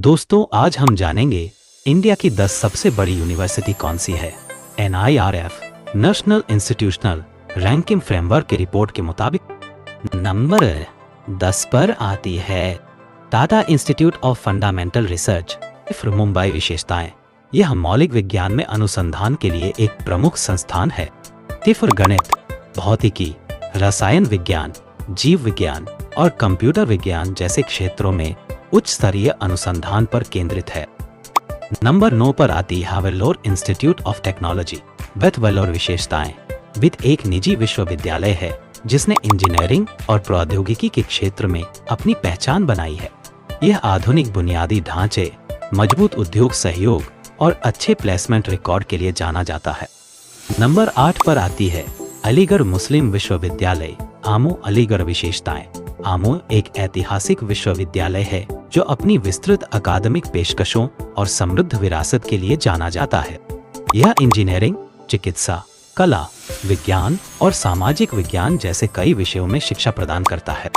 दोस्तों, आज हम जानेंगे इंडिया की 10 सबसे बड़ी यूनिवर्सिटी कौन सी है। NIRF national institutional ranking framework की रिपोर्ट के मुताबिक नंबर 10 पर आती है Tata institute of fundamental research Mumbai. विशेषताएं: यह मौलिक विज्ञान में अनुसंधान के लिए एक प्रमुख संस्थान है। तिफर गणित, भौतिकी, रसायन विज्ञान, जीव विज्ञान और कंप्यूटर विज्ञान जैसे क्षेत्रों में उच्च स्तरीय अनुसंधान पर केंद्रित है। नंबर 9 पर आती है Vellore institute of technology with Vellore. विशेषताएं: विथ एक निजी विश्वविद्यालय है जिसने इंजीनियरिंग और प्रौद्योगिकी के क्षेत्र में अपनी पहचान बनाई है। यह आधुनिक बुनियादी ढांचे, मजबूत उद्योग सहयोग और अच्छे प्लेसमेंट रिकॉर्ड के लिए जाना जाता है। नंबर 8 पर आती है अलीगढ़ मुस्लिम विश्वविद्यालय आमू अलीगढ़। विशेषताएं: आमू एक ऐतिहासिक विश्वविद्यालय है जो अपनी विस्तृत अकादमिक पेशकशों और समृद्ध विरासत के लिए जाना जाता है। यह इंजीनियरिंग, चिकित्सा, कला, विज्ञान और सामाजिक विज्ञान जैसे कई विषयों में शिक्षा प्रदान करता है।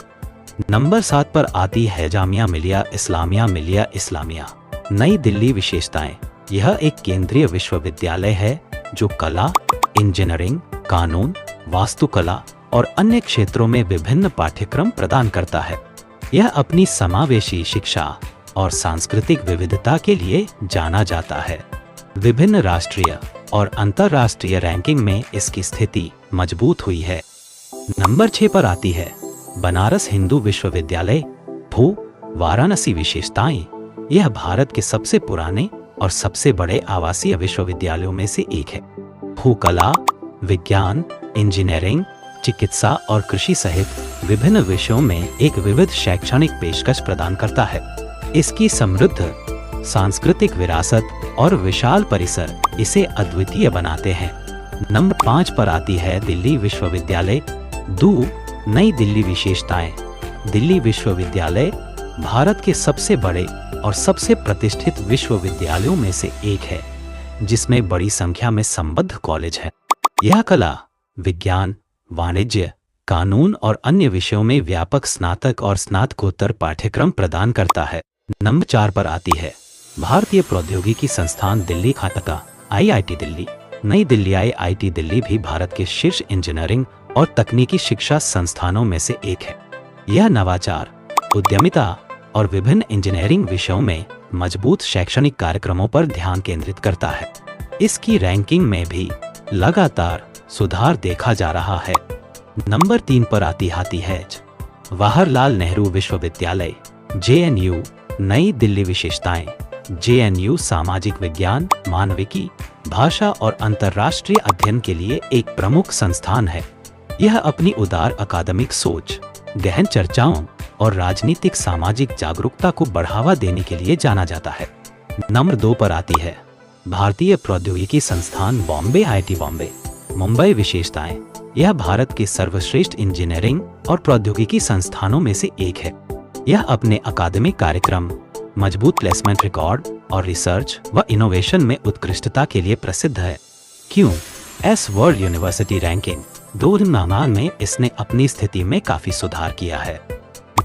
नंबर 7 पर आती है जामिया मिलिया इस्लामिया नई दिल्ली। विशेषताएं: यह एक केंद्रीय विश्वविद्यालय है जो कला, इंजीनियरिंग, कानून, वास्तुकला और अन्य क्षेत्रों में विभिन्न पाठ्यक्रम प्रदान करता है। यह अपनी समावेशी शिक्षा और सांस्कृतिक विविधता के लिए जाना जाता है। विभिन्न राष्ट्रीय और अंतर्राष्ट्रीय रैंकिंग में इसकी स्थिति मजबूत हुई है। नंबर 6 पर आती है बनारस हिंदू विश्वविद्यालय भू, वाराणसी। विशेषताएं: यह भारत के सबसे पुराने और सबसे बड़े आवासीय विश्वविद्यालयों में से एक है। भू कला, विज्ञान, इंजीनियरिंग, चिकित्सा और कृषि सहित विभिन्न विषयों में एक विविध शैक्षणिक पेशकश प्रदान करता है। इसकी समृद्ध सांस्कृतिक विरासत और विशाल परिसर इसे अद्वितीय बनाते हैं। नंबर 5 पर आती है दिल्ली विश्वविद्यालय दू, नई दिल्ली। विशेषताएं: दिल्ली विश्वविद्यालय भारत के सबसे बड़े और सबसे प्रतिष्ठित विश्वविद्यालयों में से एक है, जिसमें बड़ी संख्या में संबद्ध कॉलेज हैं। यह कला, विज्ञान, वाणिज्य, कानून और अन्य विषयों में व्यापक स्नातक और स्नातकोत्तर पाठ्यक्रम प्रदान करता है। नंबर 4 पर आती है भारतीय प्रौद्योगिकी संस्थान दिल्ली खातका IIT दिल्ली, नई दिल्ली। IIT दिल्ली भी भारत के शीर्ष इंजीनियरिंग और तकनीकी शिक्षा संस्थानों में से एक है। यह नवाचार, उद्यमिता और विभिन्न इंजीनियरिंग विषयों में मजबूत शैक्षणिक कार्यक्रमों पर ध्यान केंद्रित करता है। इसकी रैंकिंग में भी लगातार सुधार देखा जा रहा है। नंबर 3 पर आती है जवाहरलाल नेहरू विश्वविद्यालय JNU, नई दिल्ली। विशेषताएं: JNU सामाजिक विज्ञान, मानविकी, भाषा और अंतर्राष्ट्रीय अध्ययन के लिए एक प्रमुख संस्थान है। यह अपनी उदार अकादमिक सोच, गहन चर्चाओं और राजनीतिक सामाजिक जागरूकता को बढ़ावा देने के लिए जाना जाता है। नंबर 2 पर आती है भारतीय प्रौद्योगिकी संस्थान बॉम्बे IIT बॉम्बे, मुंबई। विशेषताएं: यह भारत के सर्वश्रेष्ठ इंजीनियरिंग और प्रौद्योगिकी संस्थानों में से एक है। यह अपने अकादमिक कार्यक्रम, मजबूत प्लेसमेंट रिकॉर्ड और रिसर्च व इनोवेशन में उत्कृष्टता के लिए प्रसिद्ध है। QS वर्ल्ड यूनिवर्सिटी रैंकिंग 2009 में इसने अपनी स्थिति में काफी सुधार किया है।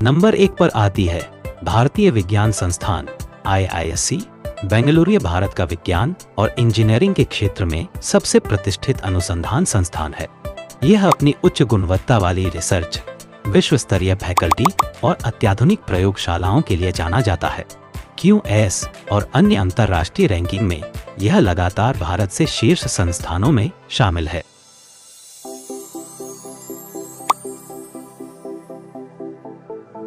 नंबर 1 पर आती है भारतीय विज्ञान संस्थान IISc बेंगलुरु। भारत का विज्ञान और इंजीनियरिंग के क्षेत्र में सबसे प्रतिष्ठित अनुसंधान संस्थान है। यह अपनी उच्च गुणवत्ता वाली रिसर्च, विश्व स्तरीय फैकल्टी और अत्याधुनिक प्रयोगशालाओं के लिए जाना जाता है। QS और अन्य अंतर्राष्ट्रीय रैंकिंग में यह लगातार भारत से शीर्ष संस्थानों में शामिल है।